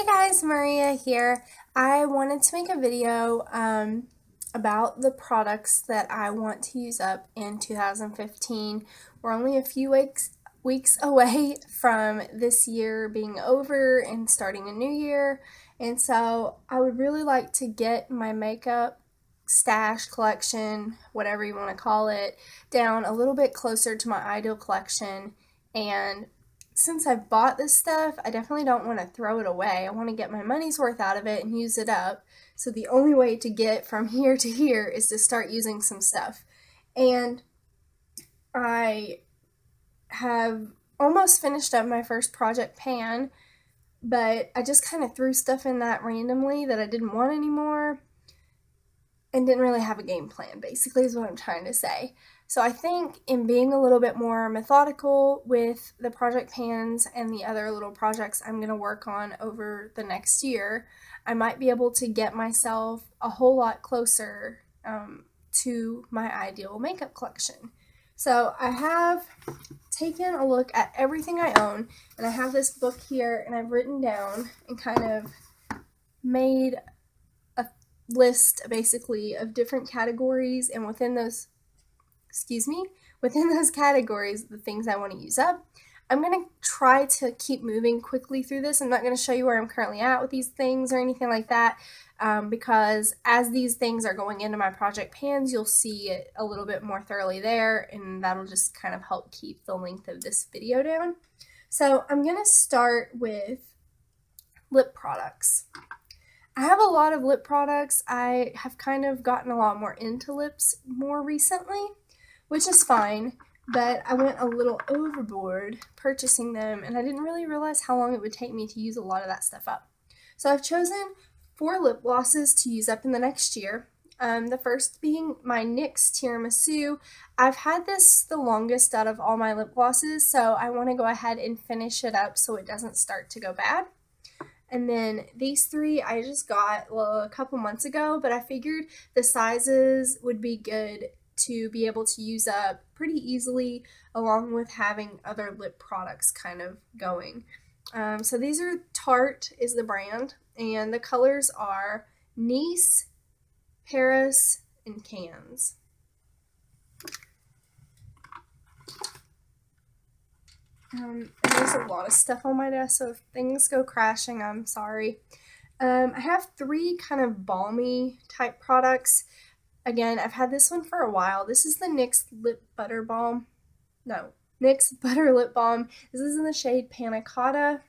guys, Maria here. I wanted to make a video about the products that I want to use up in 2015. We're only a few weeks away from this year being over and starting a new year, and so I would really like to get my makeup stash collection, whatever you want to call it, down a little bit closer to my ideal collection. And since I've bought this stuff, I definitely don't want to throw it away. I want to get my money's worth out of it and use it up. So the only way to get from here to here is to start using some stuff. And I have almost finished up my first project pan, but I just kind of threw stuff in that randomly that I didn't want anymore and didn't really have a game plan, basically, is what I'm trying to say. So I think in being a little bit more methodical with the project pans and the other little projects I'm going to work on over the next year, I might be able to get myself a whole lot closer to my ideal makeup collection. So I have taken a look at everything I own, and I have this book here, and I've written down and kind of made a list basically of different categories, and within those categories, the things I want to use up. I'm going to try to keep moving quickly through this. I'm not going to show you where I'm currently at with these things or anything like that, because as these things are going into my project pans, you'll see it a little bit more thoroughly there, and that'll just kind of help keep the length of this video down. So I'm going to start with lip products. I have a lot of lip products. I have kind of gotten a lot more into lips more recently, which is fine, but I went a little overboard purchasing them, and I didn't really realize how long it would take me to use a lot of that stuff up. So I've chosen 4 lip glosses to use up in the next year. The first being my NYX Tiramisu. I've had this the longest out of all my lip glosses, so I want to go ahead and finish it up so it doesn't start to go bad. And then these 3 I just got a couple months ago, but I figured the sizes would be good to be able to use up pretty easily, along with having other lip products kind of going. So these are Tarte is the brand, and the colors are Nice, Paris, and Cannes. And there's a lot of stuff on my desk, so if things go crashing, I'm sorry. I have 3 kind of balmy type products. Again, I've had this one for a while. This is the NYX NYX Butter Lip Balm. This is in the shade Pannacotta.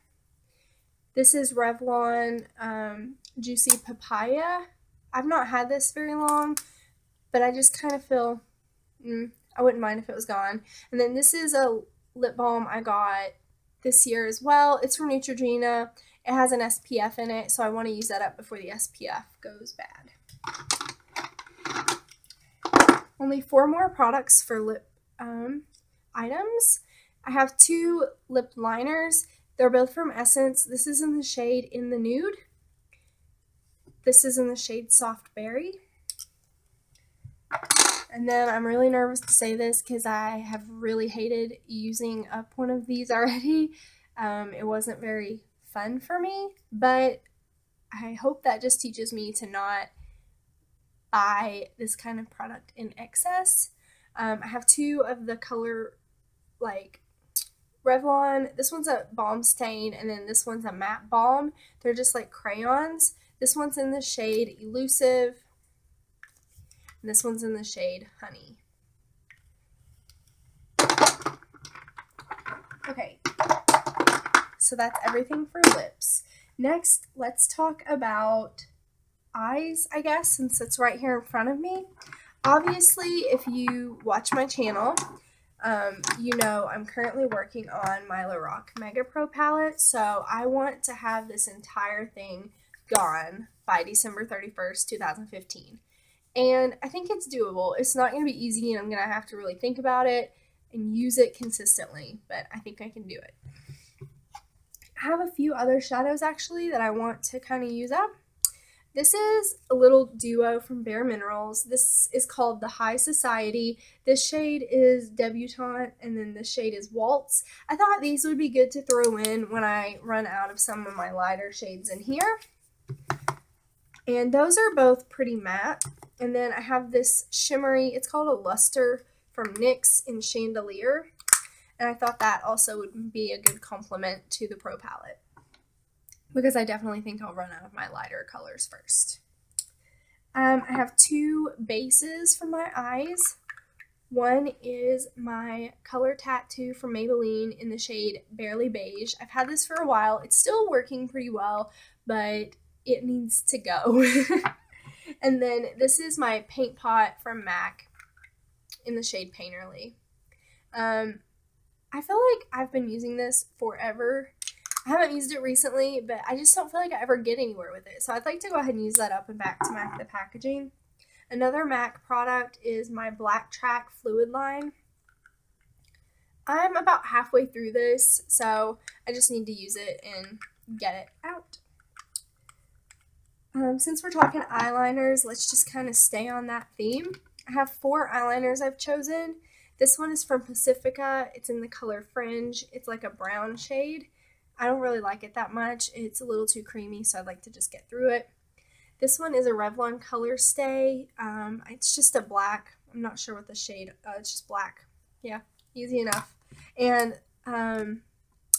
This is Revlon Juicy Papaya. I've not had this very long, but I just kind of feel, I wouldn't mind if it was gone. And then this is a lip balm I got this year as well. It's from Neutrogena. It has an SPF in it, so I want to use that up before the SPF goes bad. Only 4 more products for lip items. I have 2 lip liners. They're both from Essence. This is in the shade In the Nude. This is in the shade Soft Berry. And then I'm really nervous to say this because I have really hated using up one of these already. It wasn't very fun for me, but I hope that just teaches me to not buy this kind of product in excess. I have 2 of the color, like, Revlon. This one's a balm stain, and then this one's a matte balm. They're just like crayons. This one's in the shade Elusive, and this one's in the shade Honey. Okay, so that's everything for lips. Next, let's talk about eyes, I guess, since it's right here in front of me. Obviously, if you watch my channel, you know I'm currently working on my Lorac Mega Pro palette, so I want to have this entire thing gone by December 31st, 2015. And I think it's doable. It's not going to be easy, and I'm going to have to really think about it and use it consistently, but I think I can do it. I have a few other shadows, actually, that I want to kind of use up. This is a little duo from Bare Minerals. This is called the High Society. This shade is Debutante, and then this shade is Waltz. I thought these would be good to throw in when I run out of some of my lighter shades in here. And those are both pretty matte. And then I have this shimmery, it's called a Luster from NYX in Chandelier. And I thought that also would be a good complement to the Pro palette, because I definitely think I'll run out of my lighter colors first. I have two bases for my eyes. One is my Color Tattoo from Maybelline in the shade Barely Beige. I've had this for a while. It's still working pretty well, but it needs to go. And then this is my Paint Pot from MAC in the shade Painterly. I feel like I've been using this forever. I haven't used it recently, but I just don't feel like I ever get anywhere with it. So I'd like to go ahead and use that up and back to MAC the packaging. Another MAC product is my Black Track Fluid line. I'm about halfway through this, so I just need to use it and get it out. Since we're talking eyeliners, let's just kind of stay on that theme. I have 4 eyeliners I've chosen. This one is from Pacifica. It's in the color Fringe. It's like a brown shade. I don't really like it that much. It's a little too creamy, so I'd like to just get through it. This one is a Revlon Color Stay. It's just a black. I'm not sure what the shade, it's just black. Yeah, easy enough. And I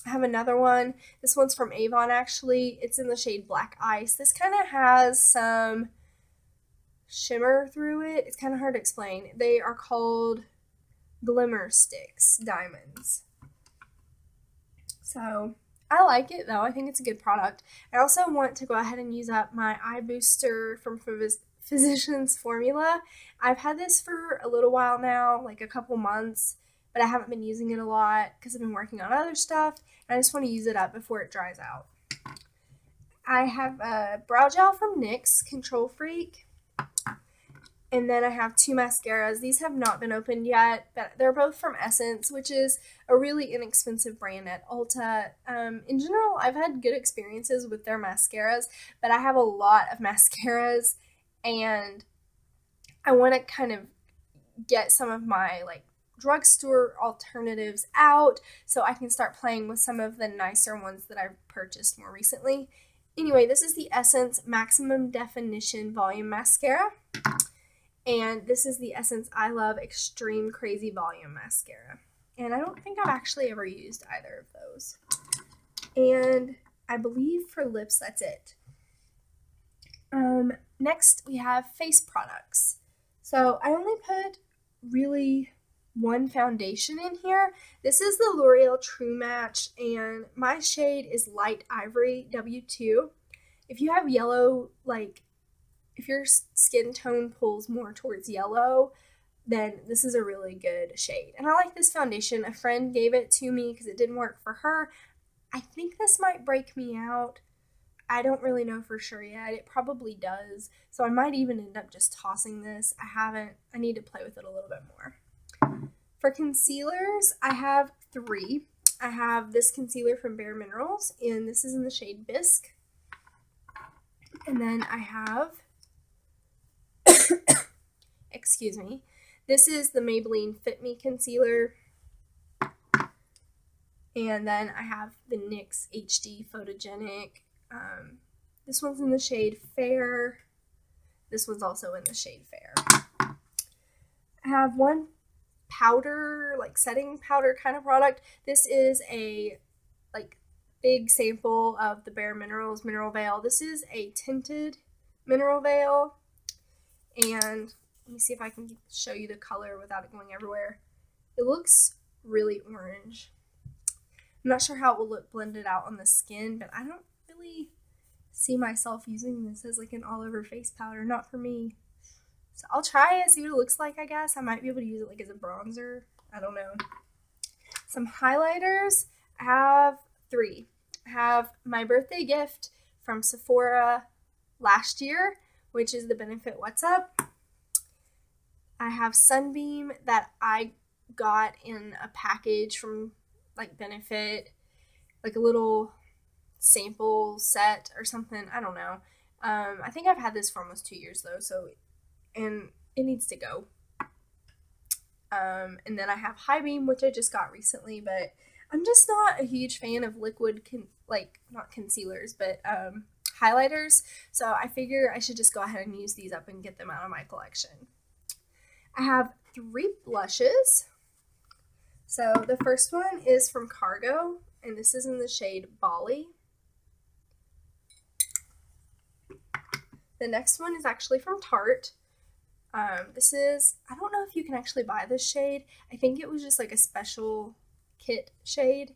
have another one. This one's from Avon, actually. It's in the shade Black Ice. This kind of has some shimmer through it. It's kind of hard to explain. They are called Glimmer Sticks Diamonds. So I like it though. I think it's a good product. I also want to go ahead and use up my eye booster from Physicians Formula. I've had this for a little while now, like a couple months, but I haven't been using it a lot because I've been working on other stuff, and I just want to use it up before it dries out. I have a brow gel from NYX, Control Freak. And then I have 2 mascaras. These have not been opened yet, but they're both from Essence, which is a really inexpensive brand at Ulta. In general, I've had good experiences with their mascaras, but I have a lot of mascaras, and I want to kind of get some of my like drugstore alternatives out so I can start playing with some of the nicer ones that I've purchased more recently. Anyway, this is the Essence Maximum Definition Volume Mascara. And this is the Essence I Love Extreme Crazy Volume Mascara. And I don't think I've actually ever used either of those. And I believe for lips, that's it. Next, we have face products. So I only put really one foundation in here. This is the L'Oreal TruMatch, and my shade is Light Ivory W2. If you have yellow, like, if your skin tone pulls more towards yellow, then this is a really good shade. And I like this foundation. A friend gave it to me because it didn't work for her. I think this might break me out. I don't really know for sure yet. It probably does. So I might even end up just tossing this. I need to play with it a little bit more. For concealers, I have 3. I have this concealer from Bare Minerals, and this is in the shade Bisque. And then I have excuse me, this is the Maybelline Fit Me concealer, and then I have the NYX HD Photogenic. This one's in the shade Fair. This one's also in the shade Fair. I have one powder, like setting powder kind of product. This is a like big sample of the Bare Minerals Mineral Veil. This is a tinted mineral veil. And let me see if I can show you the color without it going everywhere. It looks really orange. I'm not sure how it will look blended out on the skin, but I don't really see myself using this as like an all-over face powder. Not for me. So I'll try it, see what it looks like, I guess. I might be able to use it like as a bronzer. I don't know. Some highlighters. I have 3. I have my birthday gift from Sephora last year, which is the Benefit What's Up. I have Sunbeam that I got in a package from like Benefit, like a little sample set or something. I don't know. I think I've had this for almost 2 years though, and it needs to go. And then I have High Beam, which I just got recently, but I'm just not a huge fan of liquid, not concealers, but highlighters, so I figure I should just go ahead and use these up and get them out of my collection. I have 3 blushes. So the first one is from Cargo, and this is in the shade Bali. The next one is actually from Tarte. This is, I don't know if you can actually buy this shade. I think it was just like a special kit shade.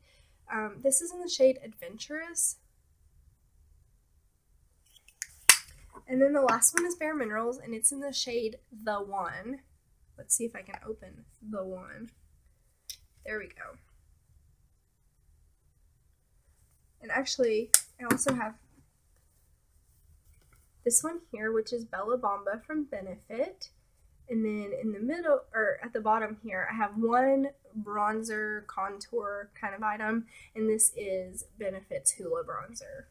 This is in the shade Adventurous. And then the last one is Bare Minerals, and it's in the shade The One. Let's see if I can open The One. There we go. And actually, I also have this one here, which is Bella Bamba from Benefit. And then in the middle, or at the bottom here, I have one bronzer contour kind of item, and this is Benefit's Hoola bronzer.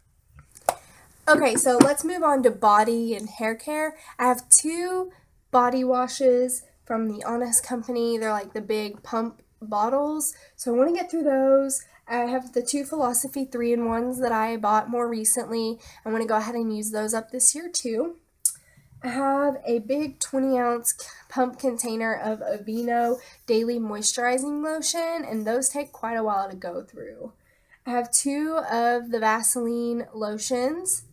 Okay, so let's move on to body and hair care. I have 2 body washes from the Honest Company. They're like the big pump bottles, so I want to get through those. I have the 2 Philosophy 3-in-1s that I bought more recently. I want to go ahead and use those up this year too. I have a big 20-ounce pump container of Aveeno Daily Moisturizing Lotion, and those take quite a while to go through. I have 2 of the Vaseline lotions,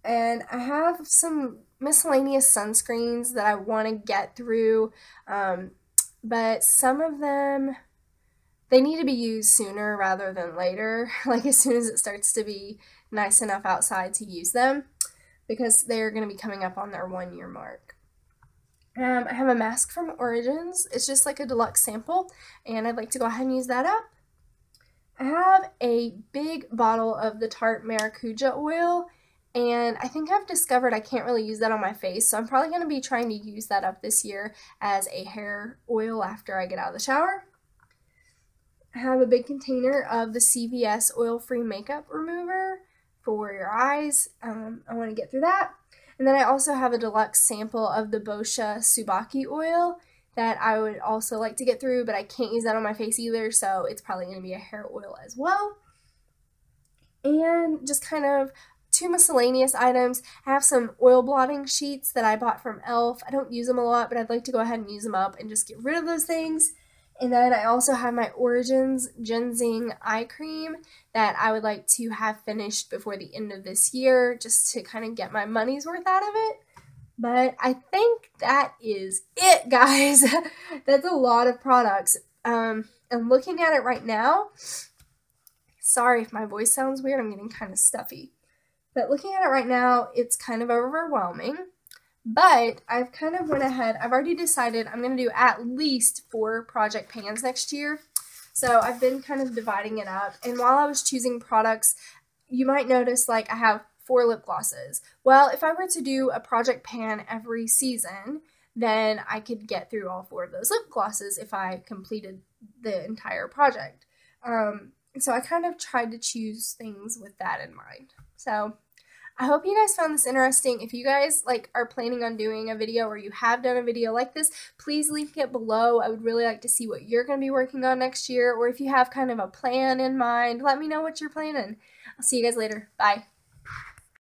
and I have some miscellaneous sunscreens that I want to get through, but some of them, they need to be used sooner rather than later, like as soon as it starts to be nice enough outside to use them, because they're going to be coming up on their 1-year mark. I have a mask from Origins. It's just like a deluxe sample, and I'd like to go ahead and use that up. I have a big bottle of the Tarte Maracuja oil, and I think I've discovered I can't really use that on my face, so I'm probably going to be trying to use that up this year as a hair oil after I get out of the shower. I have a big container of the CVS oil-free makeup remover for your eyes. I want to get through that. And then I also have a deluxe sample of the Boscia Subaki oil that I would also like to get through, but I can't use that on my face either, so it's probably going to be a hair oil as well. And just kind of 2 miscellaneous items. I have some oil blotting sheets that I bought from e.l.f. I don't use them a lot, but I'd like to go ahead and use them up and just get rid of those things. And then I also have my Origins Ginseng Eye Cream that I would like to have finished before the end of this year, just to kind of get my money's worth out of it. But I think that is it, guys. That's a lot of products. And looking at it right now, sorry if my voice sounds weird, I'm getting kind of stuffy. But looking at it right now, it's kind of overwhelming. But I've kind of went ahead, I've already decided I'm going to do at least 4 project pans next year. So I've been kind of dividing it up. And while I was choosing products, you might notice like I have 4 lip glosses. Well, if I were to do a project pan every season, then I could get through all 4 of those lip glosses if I completed the entire project. So I kind of tried to choose things with that in mind. So I hope you guys found this interesting. If you guys are planning on doing a video, or you have done a video like this, please link it below. I would really like to see what you're going to be working on next year, or if you have kind of a plan in mind, let me know what you're planning. I'll see you guys later. Bye.